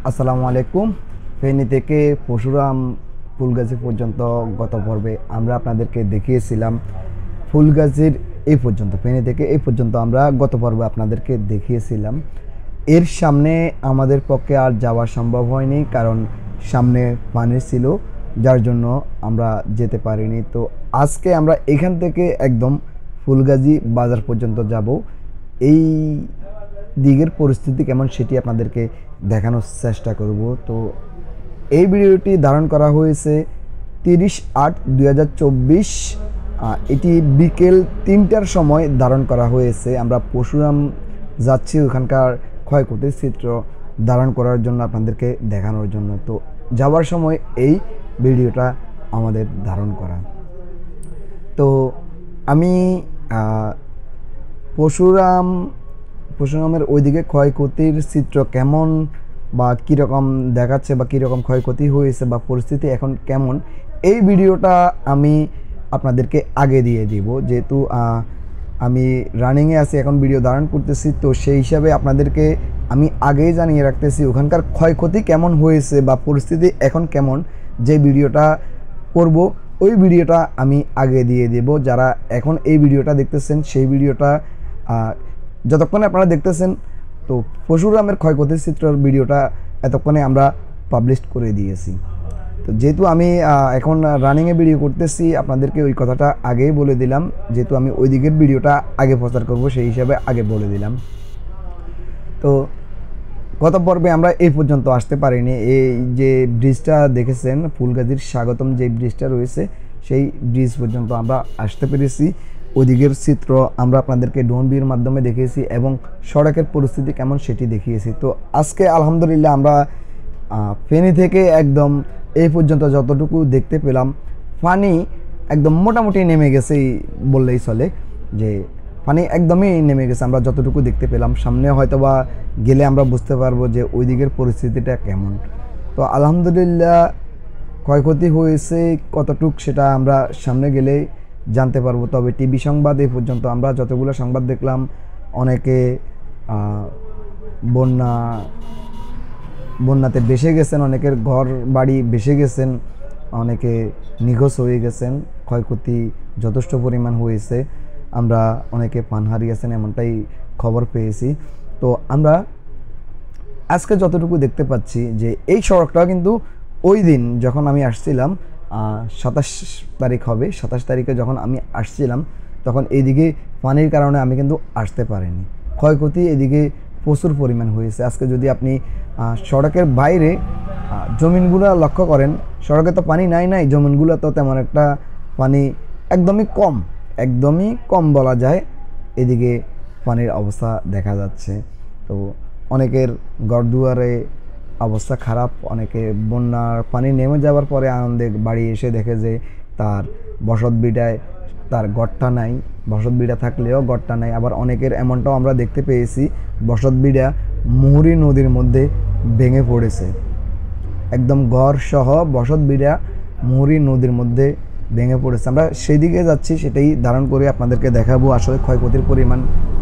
আসসালামু আলাইকুম। ফেনী থেকে পরশুরাম ফুলগাজী পর্যন্ত গত পর্বে আমরা আপনাদেরকে দেখিয়েছিলাম। ফুলগাজীর এই পর্যন্ত, ফেনী থেকে এই পর্যন্ত আমরা গত পর্বে আপনাদেরকে দেখিয়েছিলাম। এর সামনে আমাদের পক্ষে আর যাওয়া সম্ভব হয়নি, কারণ সামনে পানি ছিল, যার জন্য আমরা যেতে পারিনি। তো আজকে আমরা এখান থেকে একদম ফুলগাজী বাজার পর্যন্ত যাব। এই দিকের পরিস্থিতি কেমন সেটি আপনাদেরকে দেখানোর চেষ্টা করব। তো এই ভিডিওটি ধারণ করা হয়েছে 30/8/2024। এটি বিকেল 3টার সময় ধারণ করা হয়েছে। আমরা পরশুরাম যাচ্ছি, ওখানকার ক্ষয়ক্ষতির চিত্র ধারণ করার জন্য, আপনাদেরকে দেখানোর জন্য। তো যাওয়ার সময় এই ভিডিওটা আমাদের ধারণ করা। তো আমি পরশুরামের ওইদিকে ক্ষয়ক্ষতির চিত্র কেমন বা কীরকম দেখাচ্ছে বা কীরকম ক্ষয়ক্ষতি হয়েছে বা পরিস্থিতি এখন কেমন, এই ভিডিওটা আমি আপনাদেরকে আগে দিয়ে দিব। যেহেতু আমি রানিংয়ে আছি, এখন ভিডিও ধারণ করতেছি, তো সেই হিসাবে আপনাদেরকে আমি আগেই জানিয়ে রাখতেছি ওখানকার ক্ষয়ক্ষতি কেমন হয়েছে বা পরিস্থিতি এখন কেমন। যে ভিডিওটা করব ওই ভিডিওটা আমি আগে দিয়ে দেব। যারা এখন এই ভিডিওটা দেখতেছেন সেই ভিডিওটা যতক্ষণে আপনারা দেখতেছেন, তো পরশুরামের ক্ষয়ক্ষতির চিত্রের ভিডিওটা এতক্ষণে আমরা পাবলিশ করে দিয়েছি। তো যেহেতু আমি এখন রানিংয়ে ভিডিও করতেছি, আপনাদেরকে ওই কথাটা আগেই বলে দিলাম। যেহেতু আমি ওই দিকের ভিডিওটা আগে প্রচার করব, সেই হিসাবে আগে বলে দিলাম। তো গত পর্বে আমরা এই পর্যন্ত আসতে পারিনি। এই যে ব্রিজটা দেখেছেন, ফুলগাজীর স্বাগতম যে ব্রিজটা রয়েছে, সেই ব্রিজ পর্যন্ত আমরা আসতে পেরেছি। ওদিকের চিত্র আমরা আপনাদেরকে ড্রোন ভিউর মাধ্যমে দেখিয়েছি এবং সড়কের পরিস্থিতি কেমন সেটি দেখিয়েছি। তো আজকে আলহামদুলিল্লাহ আমরা ফেনী থেকে একদম এই পর্যন্ত যতটুকু দেখতে পেলাম, পানি একদম মোটামুটি নেমে গেছে বললেই চলে। যে পানি একদমই নেমে গেছে আমরা যতটুকু দেখতে পেলাম। সামনে হয়তো বা গেলে আমরা বুঝতে পারবো যে ওই দিকের পরিস্থিতিটা কেমন। তো আলহামদুলিল্লাহ ক্ষয়ক্ষতি হয়েছে কতটুক সেটা আমরা সামনে গেলে জানতে পারবো। তবে টিভি সংবাদ এই পর্যন্ত আমরা যতগুলো সংবাদ দেখলাম, অনেকে বন্যাতে ভেসে গেছেন, অনেকের ঘর বাড়ি ভেসে গেছেন, অনেকে নিখোঁজ হয়ে গেছেন, ক্ষয়ক্ষতি যথেষ্ট পরিমাণ হয়েছে। আমরা অনেকে প্রাণ হারিয়েছেন এমনটাই খবর পেয়েছি। তো আমরা আজকে যতটুকু দেখতে পাচ্ছি যে এই সড়কটা কিন্তু ওই দিন যখন আমি আসছিলাম, 27 তারিখ হবে, 27 তারিখে যখন আমি আসছিলাম, তখন এইদিকে পানির কারণে আমি কিন্তু আসতে পারিনি। ক্ষয়ক্ষতি এদিকে প্রচুর পরিমাণ হয়েছে। আজকে যদি আপনি সড়কের বাইরে জমিনগুলো লক্ষ্য করেন, সড়কে তো পানি নাই, জমিনগুলো তো তেমন একটা পানি একদমই কম বলা যায়। এদিকে পানির অবস্থা দেখা যাচ্ছে। তো অনেকের ঘরদুয়ারে অবস্থা খারাপ, অনেকে বন্যার পানি নেমে যাওয়ার পরে আনন্দে বাড়ি এসে দেখে যে তার বসতভিটায় তার ঘরটা নাই, বসতভিটা থাকলেও ঘরটা নাই। আবার অনেকের এমনটাও আমরা দেখতে পেয়েছি, বসতভিটা মুহুরী নদীর মধ্যে ভেঙে পড়েছে। একদম ঘর সহ বসতভিটা মুহুরী নদীর মধ্যে ভেঙে পড়েছে। আমরা সেই দিকে যাচ্ছি, সেটাই ধারণ করে আপনাদেরকে দেখাবো আসলে ক্ষয়ক্ষতির পরিমাণ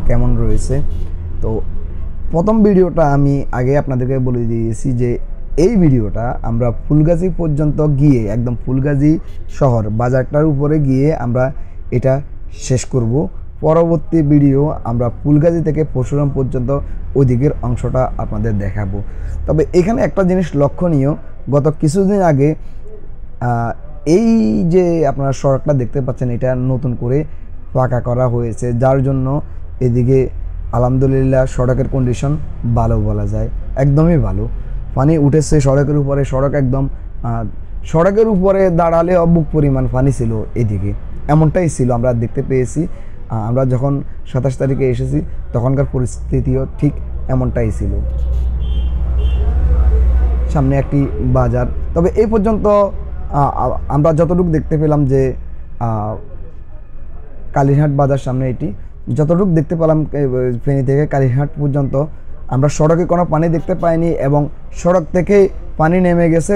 কেমন রয়েছে। তো প্রথম ভিডিওটা আমি আগে আপনাদেরকে বলে দিয়েছি যে এই ভিডিওটা আমরা ফুলগাজী পর্যন্ত গিয়ে, একদম ফুলগাজী শহর বাজারটার উপরে গিয়ে আমরা এটা শেষ করব। পরবর্তী ভিডিও আমরা ফুলগাজী থেকে পরশুরাম পর্যন্ত ওইদিকের অংশটা আপনাদের দেখাবো। তবে এখানে একটা জিনিস লক্ষণীয়, গত কিছুদিন আগে এই যে আপনারা সড়কটা দেখতে পাচ্ছেন, এটা নতুন করে পাকা করা হয়েছে, যার জন্য এদিকে আলহামদুলিল্লাহ সড়কের কন্ডিশন ভালো বলা যায়, একদমই ভালো। পানি উঠেছে সড়কের উপরে, সড়ক একদম সড়কের উপরে দাঁড়ালে অবুক পরিমাণ পানি ছিল এদিকে, এমনটাই ছিল আমরা দেখতে পেয়েছি। আমরা যখন 27 তারিখে এসেছি তখনকার পরিস্থিতিও ঠিক এমনটাই ছিল। সামনে একটি বাজার। তবে এই পর্যন্ত আমরা যতটুকু দেখতে পেলাম যে কালীরহাট বাজার সামনে, এটি যতটুকু দেখতে পেলাম ফেনী থেকে কালীরহাট পর্যন্ত আমরা সড়কে কোনো পানি দেখতে পাইনি, এবং সড়ক থেকে পানি নেমে গেছে।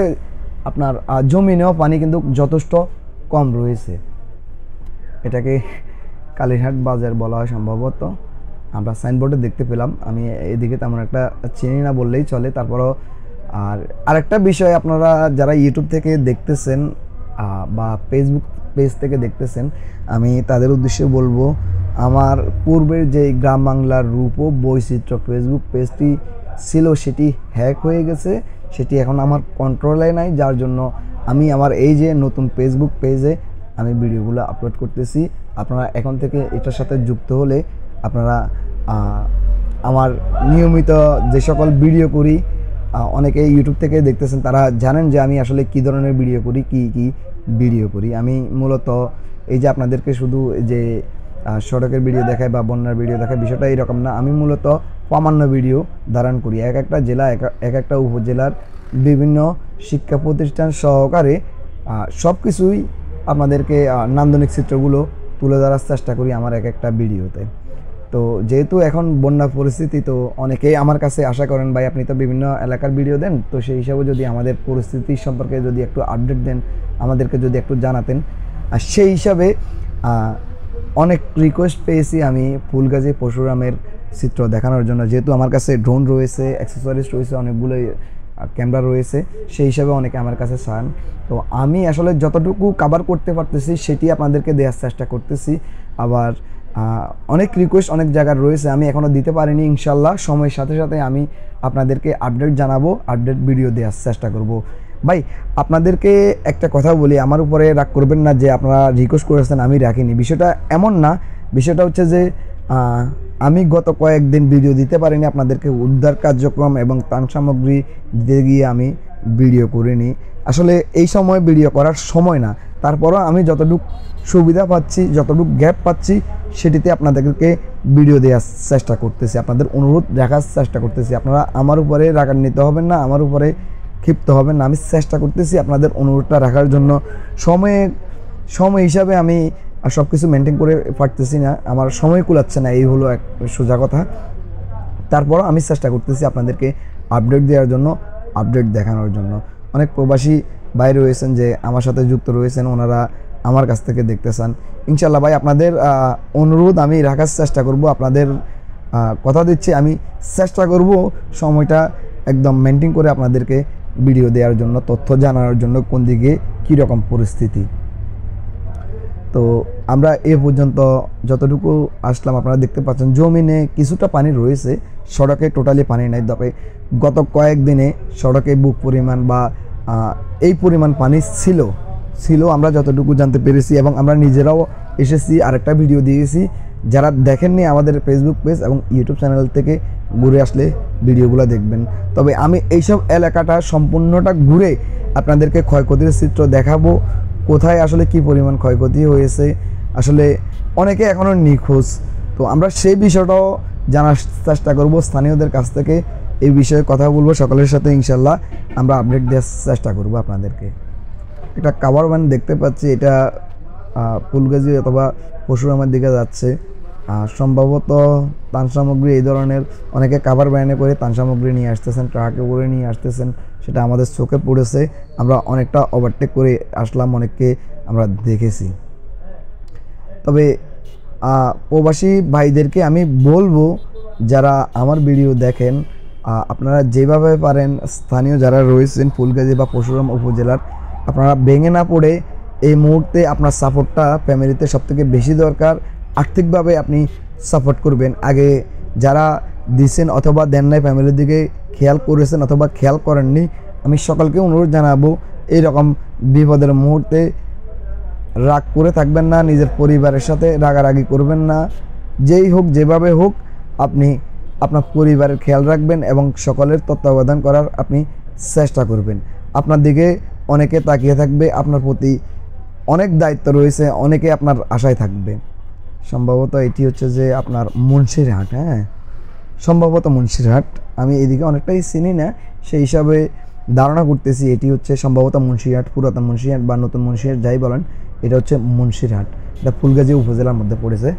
আপনার জমিনেও পানি কিন্তু যথেষ্ট কম রয়েছে। এটাকে কালীরহাট বাজার বলা হয় সম্ভবত। আমরা সাইনবোর্ডে দেখতে পেলাম, আমি এদিকে তেমন একটা চিনি না বললেই চলে। তারপরও আর আরেকটা বিষয়, আপনারা যারা ইউটিউব থেকে দেখতেছেন বা ফেসবুক পেজ থেকে দেখতেছেন, আমি তাদের উদ্দেশ্যে বলবো, আমার পূর্বের যে গ্রাম বাংলার রূপ ও বৈচিত্র্য ফেসবুক পেজটি ছিল সেটি হ্যাক হয়ে গেছে, সেটি এখন আমার কন্ট্রোলে নাই, যার জন্য আমি আমার এই যে নতুন ফেসবুক পেজে আমি ভিডিওগুলো আপলোড করতেছি। আপনারা এখন থেকে এটার সাথে যুক্ত হলে আপনারা আমার নিয়মিত যে সকল ভিডিও করি, অনেকে ইউটিউব থেকে দেখতেছেন, তারা জানেন যে আমি আসলে কী ধরনের ভিডিও করি, কি ভিডিও করি। আমি মূলত এই যে আপনাদেরকে শুধু যে সড়কের ভিডিও দেখায় বা বন্যার ভিডিও দেখায়, বিষয়টা এরকম না। আমি মূলত প্রামাণ্য ভিডিও ধারণ করি, এক একটা জেলা এক একটা উপজেলার বিভিন্ন শিক্ষা প্রতিষ্ঠান সহকারে সব কিছুই আপনাদেরকে নান্দনিক চিত্রগুলো তুলে ধরার চেষ্টা করি আমার এক একটা ভিডিওতে। তো যেহেতু এখন বন্যা পরিস্থিতি, তো অনেকেই আমার কাছে আশা করেন, ভাই আপনি তো বিভিন্ন এলাকার ভিডিও দেন, তো সেই হিসাবে যদি আমাদের পরিস্থিতি সম্পর্কে যদি একটু আপডেট দেন, আমাদেরকে যদি একটু জানাতেন। আর সেই হিসাবে অনেক রিকোয়েস্ট পেয়েছি আমি ফুলগাজী পরশুরামের চিত্র দেখানোর জন্য, যেহেতু আমার কাছে ড্রোন রয়েছে, অ্যাক্সেসরিজ রয়েছে, অনেকগুলোই ক্যামেরা রয়েছে, সেই হিসাবে অনেকে আমার কাছে চান। তো আমি আসলে যতটুকু কভার করতে পারতেছি সেটি আপনাদেরকে দেওয়ার চেষ্টা করতেছি। আবার অনেক রিকোয়েস্ট অনেক জায়গার রয়েছে, আমি এখনও দিতে পারিনি। ইনশাল্লাহ সময়ের সাথে সাথে আমি আপনাদেরকে আপডেট জানাবো, আপডেট ভিডিও দেওয়ার চেষ্টা করব। ভাই আপনাদেরকে একটা কথা বলি, আমার উপরে রাগ করবেন না যে আপনারা রিকোয়েস্ট করেছেন আমি রাখিনি, বিষয়টা এমন না। বিষয়টা হচ্ছে যে আমি গত কয়েকদিন ভিডিও দিতে পারিনি, আপনাদেরকে উদ্ধার কার্যক্রম এবং ত্রাণ সামগ্রী দিতে গিয়ে আমি ভিডিও করিনি। আসলে এই সময় ভিডিও করার সময় না, তারপরও আমি যতটুকু সুবিধা পাচ্ছি, যতটুকু গ্যাপ পাচ্ছি, সেটিতে আপনাদেরকে ভিডিও দেওয়ার চেষ্টা করতেছি, আপনাদের অনুরোধ রাখার চেষ্টা করতেছি। আপনারা আমার উপরে রাগান্বিত হবেন না, আমার উপরে ক্ষিপ্ত হবেন না, আমি চেষ্টা করতেছি আপনাদের অনুরোধটা রাখার জন্য। সময় হিসাবে আমি সব কিছু মেনটেন করে পারতেছি না, আমার সময় কুলাচ্ছে না, এই হলো এক সোজা কথা। তারপরও আমি চেষ্টা করতেছি আপনাদেরকে আপডেট দেওয়ার জন্য, আপডেট দেখানোর জন্য। অনেক প্রবাসী ভাই রয়েছেন যে আমার সাথে যুক্ত রয়েছেন, ওনারা আমার কাছ থেকে দেখতে চান। ইনশাল্লাহ ভাই আপনাদের অনুরোধ আমি রাখার চেষ্টা করব, আপনাদের কথা দিচ্ছি আমি চেষ্টা করব সময়টা একদম মেনটেন করে আপনাদেরকে ভিডিও দেওয়ার জন্য, তথ্য জানানোর জন্য কোন দিকে কীরকম পরিস্থিতি। তো আমরা এ পর্যন্ত যতটুকু আসলাম, আপনারা দেখতে পাচ্ছেন জমিনে কিছুটা পানি রয়েছে, সড়কে টোটালি পানি নাই। তবে গত কয়েকদিনে সড়কে বুক পরিমাণ বা এই পরিমাণ পানি ছিল আমরা যতটুকু জানতে পেরেছি, এবং আমরা নিজেরাও এসেছি, আরেকটা ভিডিও দিয়েছি। যারা দেখেননি আমাদের ফেসবুক পেজ এবং ইউটিউব চ্যানেল থেকে ঘুরে আসলে ভিডিওগুলো দেখবেন। তবে আমি এইসব এলাকাটা সম্পূর্ণটা ঘুরে আপনাদেরকে ক্ষয়ক্ষতির চিত্র দেখাবো, কোথায় আসলে কি পরিমাণ ক্ষয়ক্ষতি হয়েছে। আসলে অনেকে এখনও নিখোঁজ, তো আমরা সেই বিষয়টাও জানার চেষ্টা করব স্থানীয়দের কাছ থেকে, এই বিষয়ে কথা বলবো সকলের সাথে। ইনশাল্লাহ আমরা আপডেট দেওয়ার চেষ্টা করব আপনাদেরকে। একটা কাভার ভ্যান দেখতে পাচ্ছি, এটা ফুলগাজী অথবা পরশুরামের দিকে যাচ্ছে, সম্ভবত ত্রাণ সামগ্রী এই ধরনের অনেকে কাভার ভ্যানে করে ত্রাণ সামগ্রী নিয়ে আসতেছেন, ট্রাকে করে নিয়ে আসতেছেন, সেটা আমাদের চোখে পড়েছে। আমরা অনেকটা ওভারটেক করে আসলাম, অনেককে আমরা দেখেছি। তবে প্রবাসী ভাইদেরকে আমি বলবো, যারা আমার ভিডিও দেখেন, আপনারা যেভাবে পারেন স্থানীয় যারা রয়েছেন ফুলগাজী বা পরশুরাম উপজেলার, আপনারা ভেঙে না পড়ে এই মুহূর্তে আপনার সাপোর্টটা ফ্যামিলিতে সবথেকে বেশি দরকার। আর্থিকভাবে আপনি সাপোর্ট করবেন, আগে যারা দিচ্ছেন অথবা দেন নাই ফ্যামিলির দিকে খেয়াল করেছেন অথবা খেয়াল করেননি, আমি সকলকে অনুরোধ জানাবো এইরকম বিপদের মুহূর্তে রাগ করে থাকবেন না, নিজের পরিবারের সাথে রাগারাগি করবেন না। যেই হোক যেভাবে হোক আপনি আপনার পরিবারের খেয়াল রাখবেন এবং সকলের তত্ত্বাবধান করার আপনি চেষ্টা করবেন। আপনার দিকে অনেকে তাকিয়ে থাকবে, আপনার প্রতি অনেক দায়িত্ব রয়েছে, অনেকে আপনার আশায় থাকবে। সম্ভবত এটি হচ্ছে যে আপনার মুন্সিরহাট, হ্যাঁ সম্ভবত মুন্সিরহাট, আমি এদিকে অনেকটাই চিনি না, সেই হিসাবে ধারণা করতেছি এটি হচ্ছে সম্ভবত মুন্সিরহাট, পুরাতন মুন্সিরহাট বা নতুন মুন্সিরহাট যাই বলেন, এটা হচ্ছে মুন্সিরহাট, এটা ফুলগাজী উপজেলার মধ্যে পড়েছে।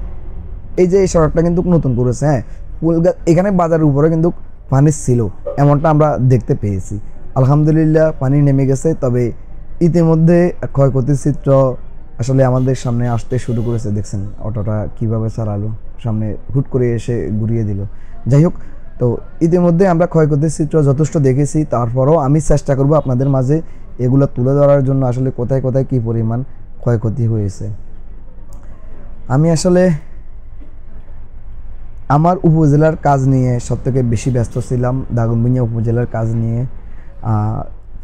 এই যে এই সড়কটা কিন্তু নতুন করেছে, হ্যাঁ এখানে বাজারের উপরে কিন্তু পানি ছিল, এমনটা আমরা দেখতে পেয়েছি। আলহামদুলিল্লাহ পানি নেমে গেছে, তবে ইতিমধ্যে ক্ষয়ক্ষতির চিত্র আসলে আমাদের সামনে আসতে শুরু করেছে। দেখছেন অটোটা কিভাবে চালালো, সামনে হুট করে এসে ঘুরিয়ে দিল। যাই হোক, তো ইতিমধ্যে আমরা ক্ষয়ক্ষতির চিত্র যথেষ্ট দেখেছি, তারপরেও আমি চেষ্টা করব আপনাদের মাঝে এগুলো তুলে ধরার জন্য আসলে কোথায় কোথায় কী পরিমাণ ক্ষয়ক্ষতি হয়েছে। আমি আসলে আমার উপজেলার কাজ নিয়ে সবথেকে বেশি ব্যস্ত ছিলাম, দাগনভূঞা উপজেলার কাজ নিয়ে।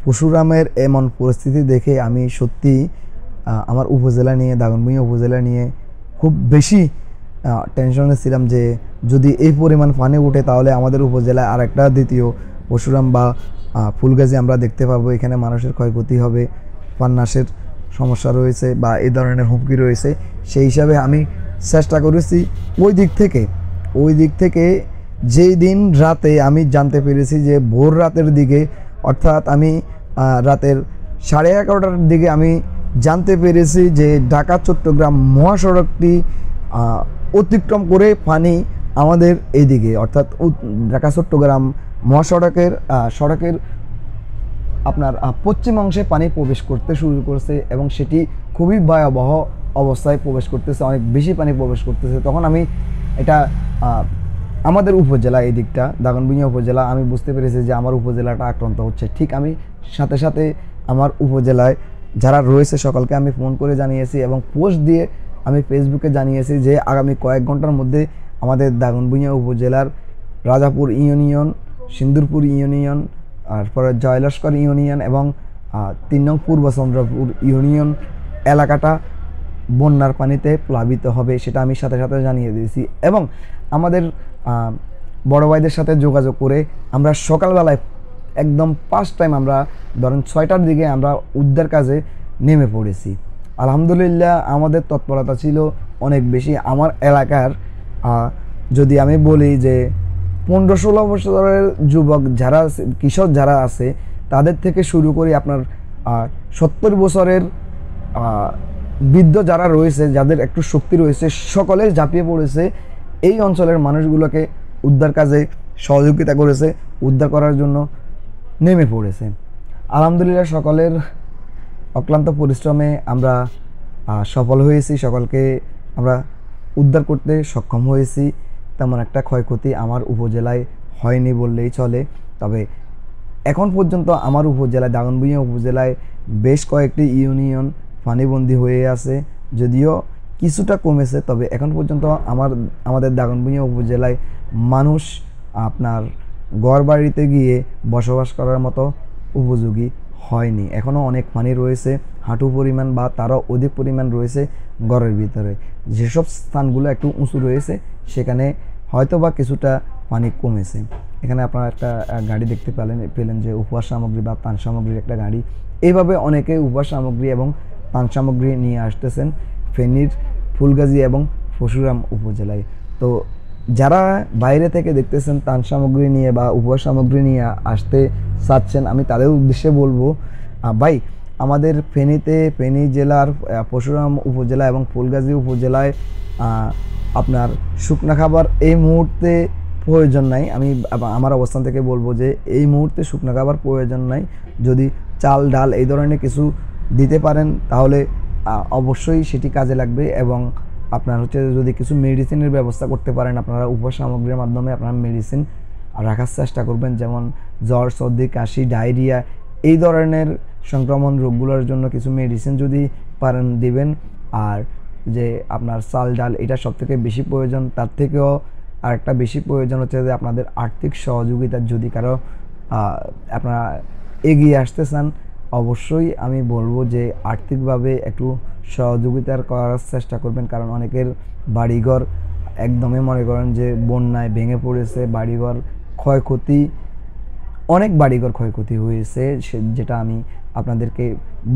পরশুরামের এমন পরিস্থিতি দেখে আমি সত্যি আমার উপজেলা নিয়ে, দাগনভূঞা উপজেলা নিয়ে খুব বেশি টেনশনে ছিলাম যে যদি এই পরিমাণ পানি ওঠে তাহলে আমাদের উপজেলায় আর একটা দ্বিতীয় পরশুরাম বা ফুলগাজী আমরা দেখতে পাবো। এখানে মানুষের ক্ষয়ক্ষতি হবে, পান্নাসের সমস্যা রয়েছে বা এই ধরনের হুমকি রয়েছে। সেই হিসাবে আমি চেষ্টা করেছি ওই দিক থেকে যেই দিন রাতে আমি জানতে পেরেছি যে ভোর রাতের দিকে, অর্থাৎ আমি রাতের 11:30টার দিকে আমি জানতে পেরেছি যে ঢাকা চট্টগ্রাম মহাসড়কটি অতিক্রম করে পানি আমাদের এইদিকে, অর্থাৎ ঢাকা চট্টগ্রাম মহাসড়কের সড়কের আপনার পশ্চিম অংশে পানি প্রবেশ করতে শুরু করছে এবং সেটি খুবই ভয়াবহ অবস্থায় প্রবেশ করতেছে, অনেক বেশি পানি প্রবেশ করতেছে। তখন আমি এটা আমাদের উপজেলা, এই দিকটা দাগনভূঞা উপজেলা, আমি বুঝতে পেরেছি যে আমার উপজেলাটা আক্রান্ত হচ্ছে। ঠিক আমি সাথে সাথে আমার উপজেলায় যারা রয়েছে সকলকে আমি ফোন করে জানিয়েছি এবং পোস্ট দিয়ে আমি ফেসবুকে জানিয়েছি যে আগামী কয়েক ঘন্টার মধ্যে আমাদের দাগনভূঞা উপজেলার রাজাপুর ইউনিয়ন, সিন্দুরপুর ইউনিয়ন, তারপরে জয়লস্কর ইউনিয়ন এবং 3 নং পূর্ব চন্দ্রপুর ইউনিয়ন এলাকাটা বন্যার পানিতে প্লাবিত হবে, সেটা আমি সাথে সাথে জানিয়ে দিয়েছি। এবং আমাদের বড় ভাইদের সাথে যোগাযোগ করে আমরা সকালবেলায় একদম ফার্স্ট টাইম আমরা ধরেন 6টার দিকে আমরা উদ্ধার কাজে নেমে পড়েছি। আলহামদুলিল্লাহ আমাদের তৎপরতা ছিল অনেক বেশি। আমার এলাকার যদি আমি বলি যে 15-16 বছরের যুবক যারা কিশোর যারা আছে তাদের থেকে শুরু করে আপনার 70 বছরের বৃদ্ধ যারা রয়েছে, যাদের একটু শক্তি রয়েছে, সকলে ঝাঁপিয়ে পড়েছে এই অঞ্চলের মানুষগুলোকে উদ্ধার কাজে সহযোগিতা করেছে, উদ্ধার করার জন্য নেমে পড়েছে। আলহামদুলিল্লাহ সকলের অক্লান্ত পরিশ্রমে আমরা সফল হয়েছি, সকলকে আমরা উদ্ধার করতে সক্ষম হয়েছি। তেমন একটা ক্ষয়ক্ষতি আমার উপজেলায় হয়নি বললেই চলে। তবে এখন পর্যন্ত আমার উপজেলায়, দাগনভূঞা উপজেলায় বেশ কয়েকটি ইউনিয়ন পানিবন্দী হয়ে আছে, যদিও কিছুটা কমেছে, তবে এখন পর্যন্ত আমাদের দাগনভূঞা উপজেলায় মানুষ আপনার ঘরবাড়িতে গিয়ে বসবাস করার মতো উপযোগী হয়নি। এখনও অনেক পানি রয়েছে, হাঁটু পরিমাণ বা তারও অধিক পরিমাণ রয়েছে ঘরের ভিতরে। যেসব স্থানগুলো একটু উঁচু রয়েছে সেখানে হয়তো বা কিছুটা পানি কমেছে। এখানে আপনারা একটা গাড়ি দেখতে পেলেন যে উপহার সামগ্রী বা পান সামগ্রীর একটা গাড়ি। এইভাবে অনেকে উপহার সামগ্রী এবং পান সামগ্রী নিয়ে আসতেছেন ফেনীর ফুলগাজী এবং পরশুরাম উপজেলায়। তো যারা বাইরে থেকে দেখতেছেন ত্রাণ সামগ্রী নিয়ে বা উপহার সামগ্রী নিয়ে আসতে চাচ্ছেন, আমি তাদের উদ্দেশ্যে বলবো ভাই, আমাদের ফেনী জেলার পরশুরাম উপজেলা এবং ফুলগাজী উপজেলায় আপনার শুকনা খাবার এই মুহূর্তে প্রয়োজন নাই। আমি আমার অবস্থান থেকে বলবো যে এই মুহূর্তে শুকনা খাবার প্রয়োজন নাই। যদি চাল ডাল এই ধরনের কিছু দিতে পারেন তাহলে অবশ্যই সেটি কাজে লাগবে। এবং আপনার হচ্ছে যদি কিছু মেডিসিনের ব্যবস্থা করতে পারেন, আপনারা উপহার সামগ্রীর মাধ্যমে আপনারা মেডিসিন রাখার চেষ্টা করবেন, যেমন জ্বর, সর্দি, কাশি, ডায়রিয়া এই ধরনের সংক্রমণ রোগগুলোর জন্য কিছু মেডিসিন যদি পারেন দিবেন। আর যে আপনার চাল ডাল এটা সবথেকে বেশি প্রয়োজন, তার থেকেও আরেকটা বেশি প্রয়োজন হচ্ছে যে আপনাদের আর্থিক সহযোগিতা। যদি কারো আপনারা এগিয়ে আসতে চান, অবশ্যই আমি বলবো যে আর্থিকভাবে একটু সহযোগিতার করার চেষ্টা করবেন, কারণ অনেকের বাড়িঘর একদমই মনে করেন যে বন্যায় ভেঙে পড়েছে, বাড়িঘর ক্ষয়ক্ষতি, অনেক বাড়িঘর ক্ষয়ক্ষতি হয়েছে, যেটা আমি আপনাদেরকে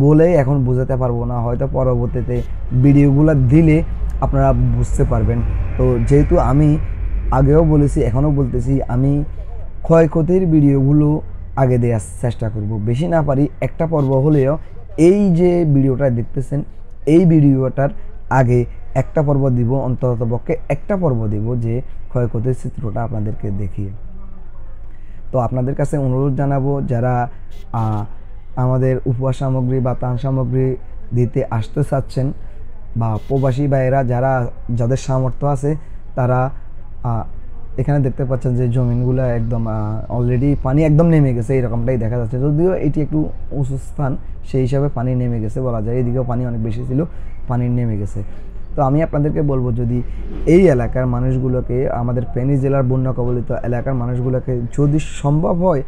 বলে এখন বোঝাতে পারবো না, হয়তো পরবর্তীতে ভিডিওগুলো দিলে আপনারা বুঝতে পারবেন। তো যেহেতু আমি আগেও বলেছি এখনও বলতেছি, আমি ক্ষয়ক্ষতির ভিডিওগুলো আগে দেওয়ার চেষ্টা করব, বেশি না পারি একটা পর্ব হলেও এই যে ভিডিওটা দেখতেছেন এই ভিডিওটার আগে একটা পর্ব দিব, অন্ততপক্ষে একটা পর্ব দিব যে ক্ষয়ক্ষতির চিত্রটা আপনাদেরকে দেখিয়ে। তো আপনাদের কাছে অনুরোধ জানাবো, যারা আমাদের উপহার সামগ্রী বা ত্রাণ সামগ্রী দিতে আসতে চাচ্ছেন বা প্রবাসী ভাইয়েরা যাদের সামর্থ্য আছে তারা এখানে দেখতে পাচ্ছেন যে জমিনগুলো একদম অলরেডি পানি একদম নেমে গেছে, এরকমটাই দেখা যাচ্ছে। যদিও এটি একটু উঁচু স্থান, সেই হিসাবে পানি নেমে গেছে বলা যায়। এদিকেও পানি অনেক বেশি ছিল, পানি নেমে গেছে। তো আমি আপনাদেরকে বলবো, যদি এই এলাকার মানুষগুলোকে, আমাদের ফেনী জেলার বন্যা কবলিত এলাকার মানুষগুলোকে যদি সম্ভব হয়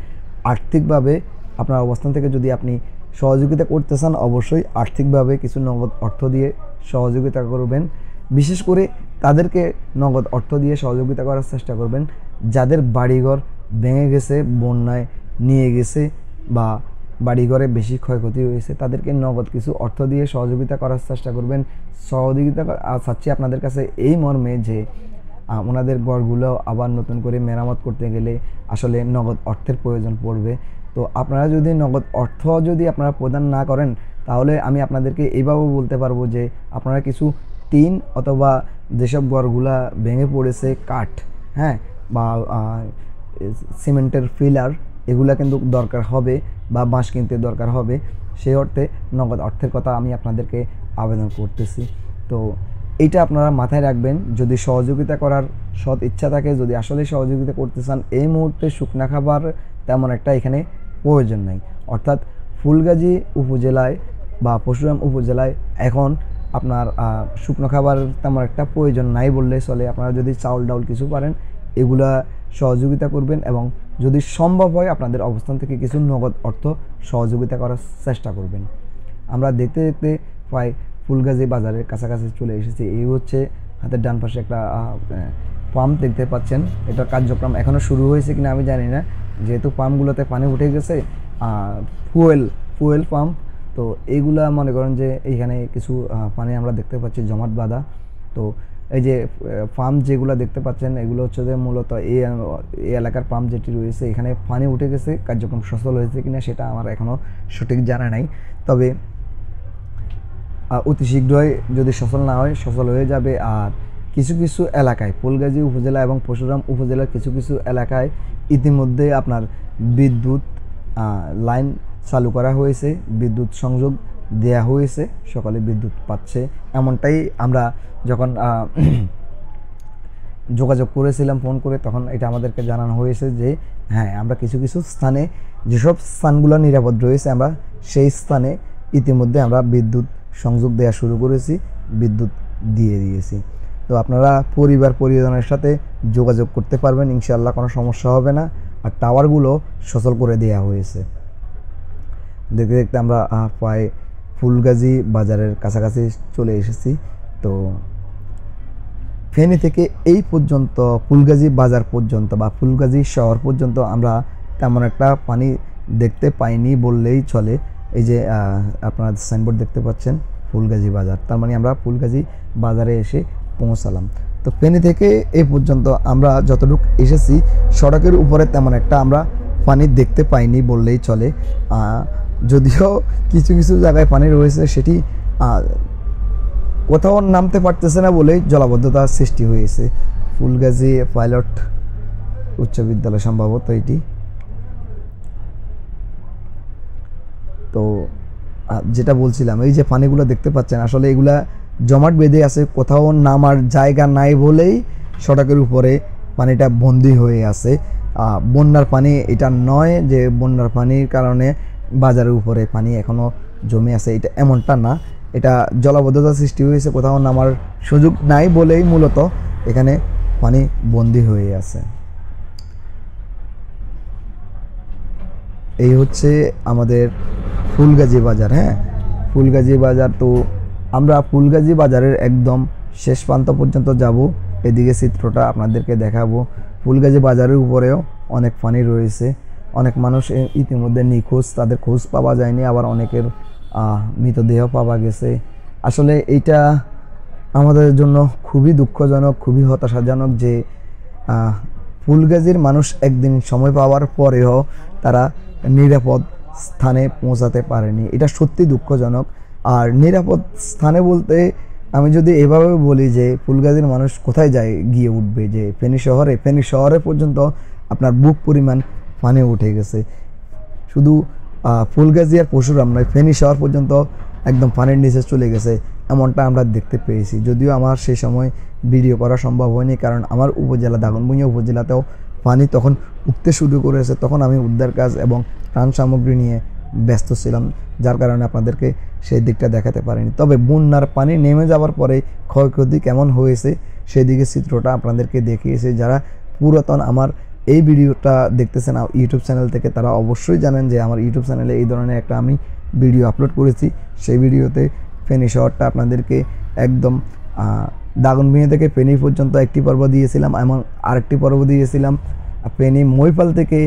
আর্থিকভাবে আপনার অবস্থান থেকে যদি আপনি সহযোগিতা করতে চান, অবশ্যই আর্থিকভাবে কিছু নগদ অর্থ দিয়ে সহযোগিতা করবেন। বিশেষ করে তাদেরকে নগদ অর্থ দিয়ে সহযোগিতা করার চেষ্টা করবেন যাদের বাড়িঘর ভেঙে গেছে, বন্যায় নিয়ে গেছে বা বাড়িঘরে বেশি ক্ষয়ক্ষতি হয়েছে, তাদেরকে নগদ কিছু অর্থ দিয়ে সহযোগিতা করার চেষ্টা করবেন। সহযোগিতা চাচ্ছি আপনাদের কাছে এই মর্মে যে ওনাদের ঘরগুলো আবার নতুন করে মেরামত করতে গেলে আসলে নগদ অর্থের প্রয়োজন পড়বে। তো আপনারা যদি নগদ অর্থ যদি আপনারা প্রদান না করেন, তাহলে আমি আপনাদেরকে এইভাবেও বলতে পারবো যে আপনারা কিছু টিন অথবা যেসব ঘরগুলা ভেঙে পড়েছে কাঠ, হ্যাঁ, বা সিমেন্টের পিলার, এগুলা কিন্তু দরকার হবে, বা বাঁশ কিনতে দরকার হবে। সেই অর্থে নগদ অর্থের কথা আমি আপনাদেরকে আবেদন করতেছি। তো এইটা আপনারা মাথায় রাখবেন। যদি সহযোগিতা করার সৎ ইচ্ছা থাকে, যদি আসলে সহযোগিতা করতে চান, এই মুহূর্তে শুকনা খাবার তেমন একটা এখানে প্রয়োজন নাই। অর্থাৎ ফুলগাজী উপজেলায় বা পরশুরাম উপজেলায় এখন আপনার শুকনো খাবার তেমন একটা প্রয়োজন নাই বললেই চলে। আপনারা যদি চাউল ডাউল কিছু পারেন, এগুলা সহযোগিতা করবেন, এবং যদি সম্ভব হয় আপনাদের অবস্থান থেকে কিছু নগদ অর্থ সহযোগিতা করার চেষ্টা করবেন। আমরা দেখতে দেখতে প্রায় ফুলগাজী বাজারের কাছাকাছি চলে এসেছি। এই হচ্ছে হাতের ডান পাশে একটা পাম্প দেখতে পাচ্ছেন। এটার কার্যক্রম এখনও শুরু হয়েছে কিনা আমি জানি না, যেহেতু পাম্পগুলোতে পানি উঠে গেছে। ফুয়েল পাম্প, তো এইগুলা মনে করেন যে এইখানে কিছু পানি আমরা দেখতে পাচ্ছি জমাট বাঁধা। তো এই যে পাম্প যেগুলো দেখতে পাচ্ছেন, এগুলো হচ্ছে যে মূলত এই এলাকার পাম্প যেটি রয়েছে, এখানে পানি উঠে গেছে। কার্যক্রম সফল হয়েছে কিনা সেটা আমার এখনও সঠিক জানা নাই, তবে অতি শীঘ্রই যদি সফল না হয়, সফল হয়ে যাবে। আর কিছু কিছু এলাকায়, ফুলগাজী উপজেলা এবং পরশুরাম উপজেলার কিছু কিছু এলাকায় ইতিমধ্যে আপনার বিদ্যুৎ লাইন চালু করা হয়েছে, বিদ্যুৎ সংযোগ দেয়া হয়েছে, সকালে বিদ্যুৎ পাচ্ছে। এমনটাই আমরা যখন যোগাযোগ করেছিলাম ফোন করে, তখন এটা আমাদেরকে জানানো হয়েছে যে হ্যাঁ, আমরা কিছু কিছু স্থানে, যেসব স্থানগুলো নিরাপদ রয়েছে, আমরা সেই স্থানে ইতিমধ্যে আমরা বিদ্যুৎ সংযোগ দেওয়া শুরু করেছি, বিদ্যুৎ দিয়ে দিয়েছি। তো আপনারা পরিবার পরিজনের সাথে যোগাযোগ করতে পারবেন, ইনশাআল্লাহ কোনো সমস্যা হবে না। আর টাওয়ারগুলো সচল করে দেওয়া হয়েছে। দেখতে দেখতে আমরা প্রায় ফুলগাজী বাজারের কাছাকাছি চলে এসেছি। তো ফেনী থেকে এই পর্যন্ত ফুলগাজী বাজার পর্যন্ত বা ফুলগাজী শহর পর্যন্ত আমরা তেমন একটা পানি দেখতে পাইনি বললেই চলে। এই যে আপনারা সাইনবোর্ড দেখতে পাচ্ছেন ফুলগাজী বাজার, তার মানে আমরা ফুলগাজী বাজারে এসে পৌঁছালাম। তো ফেনী থেকে এই পর্যন্ত আমরা যতটুকু এসেছি, সড়কের উপরে তেমন একটা আমরা পানি দেখতে পাইনি বললেই চলে। যদিও কিছু কিছু জায়গায় পানি রয়েছে, সেটি কোথাও নামতে পারতেছে না বলেই জলাবদ্ধতার সৃষ্টি হয়েছে। ফুলগাজী পাইলট উচ্চ বিদ্যালয় সম্ভবত এটি। তো যেটা বলছিলাম, এই যে পানিগুলো দেখতে পাচ্ছেন, আসলে এগুলা জমাট বেঁধে আছে, কোথাও নামার জায়গা নাই বলেই সড়কের উপরে পানিটা বন্দি হয়ে আছে। বন্যার পানি এটা নয় যে বন্যার পানির কারণে বাজারের উপরে পানি এখনও জমে আছে, এটা এমনটা না। এটা জলাবদ্ধতা সৃষ্টি হয়েছে, কোথাও নামার সুযোগ নাই বলেই মূলত এখানে পানি বন্দি হয়ে আছে। এই হচ্ছে আমাদের ফুলগাজী বাজার। হ্যাঁ, ফুলগাজী বাজার। তো আমরা ফুলগাজী বাজারের একদম শেষ প্রান্ত পর্যন্ত যাব, এদিকে চিত্রটা আপনাদেরকে দেখাবো। ফুলগাজী বাজারের উপরেও অনেক পানি রয়েছে, অনেক মানুষ ইতিমধ্যে নিখোঁজ, তাদের খোঁজ পাওয়া যায়নি, আবার অনেকের মৃতদেহ পাওয়া গেছে। আসলে এইটা আমাদের জন্য খুবই দুঃখজনক, খুবই হতাশাজনক যে ফুলগাজীর মানুষ একদিন সময় পাওয়ার পরেও তারা নিরাপদ স্থানে পৌঁছাতে পারেনি। এটা সত্যি দুঃখজনক। আর নিরাপদ স্থানে বলতে আমি যদি এভাবে বলি যে ফুলগাজীর মানুষ কোথায় যায় গিয়ে উঠবে, যে ফেনী শহরে পর্যন্ত আপনার বুক পরিমাণ পানি উঠে গেছে। শুধু ফুলগাজী আর পরশুরাম নয়, ফেনী শহর পর্যন্ত একদম পানির নিচে চলে গেছে, এমনটা আমরা দেখতে পেয়েছি। যদিও আমার সেই সময় ভিডিও করা সম্ভব হয়নি, কারণ আমার উপজেলা দাগনভূঞা উপজেলাতেও পানি তখন উঠতে শুরু করেছে। তখন আমি উদ্ধার কাজ এবং ত্রাণ সামগ্রী নিয়ে ব্যস্ত ছিলাম, যার কারণে আপনাদেরকে সেই দিকটা দেখাতে পারিনি। তবে বন্যার পানি নেমে যাওয়ার পরে ক্ষয়ক্ষতি কেমন হয়েছে সেই দিকে চিত্রটা আপনাদেরকে দেখিয়েছে। যারা পুরাতন আমার এই ভিডিওটা দেখতেছেন ইউটিউব চ্যানেল থেকে, তারা অবশ্যই জানেন যে আমার ইউটিউব চ্যানেলে এই ধরনের একটা আমি ভিডিও আপলোড করেছি। সেই ভিডিওতে ফেনী শহরটা আপনাদেরকে একদম দাগনভূঞা থেকে ফেনী পর্যন্ত একটি পর্ব দিয়েছিলাম, এবং আরেকটি পর্ব দিয়েছিলাম ফেনী মহিপাল থেকে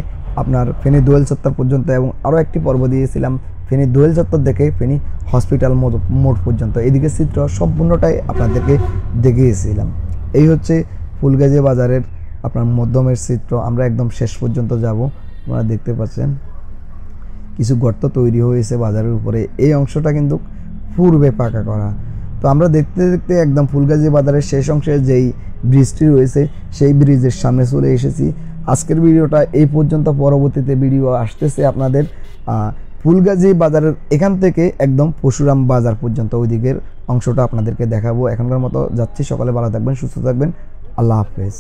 আপনার ফেনী দোয়েল চত্বর পর্যন্ত, এবং আরও একটি পর্ব দিয়েছিলাম ফেনী দোয়েল চত্বর থেকে ফেনী হসপিটাল মোড় পর্যন্ত। এদিকে চিত্র সম্পূর্ণটাই আপনাদেরকে দেখিয়েছিলাম। এই হচ্ছে ফুলগাজী বাজারের আপনার মধ্যমের চিত্র। আমরা একদম শেষ পর্যন্ত যাব। আপনারা দেখতে পাচ্ছেন কিছু গর্ত তৈরি হয়েছে বাজারের উপরে। এই অংশটা কিন্তু পূর্বে পাকা করা। তো আমরা দেখতে দেখতে একদম ফুলগাজী বাজারের শেষ অংশে যেই ব্রিজটি রয়েছে সেই ব্রিজের সামনে চলে এসেছি। আজকের ভিডিওটা এই পর্যন্ত, পরবর্তীতে ভিডিও আসতেছে আপনাদের ফুলগাজী বাজারের এখান থেকে একদম পরশুরাম বাজার পর্যন্ত, ওই দিকের অংশটা আপনাদেরকে দেখাবো। এখনকার মতো যাচ্ছি। সকালে ভালো থাকবেন, সুস্থ থাকবেন। আল্লাহ হাফেজ।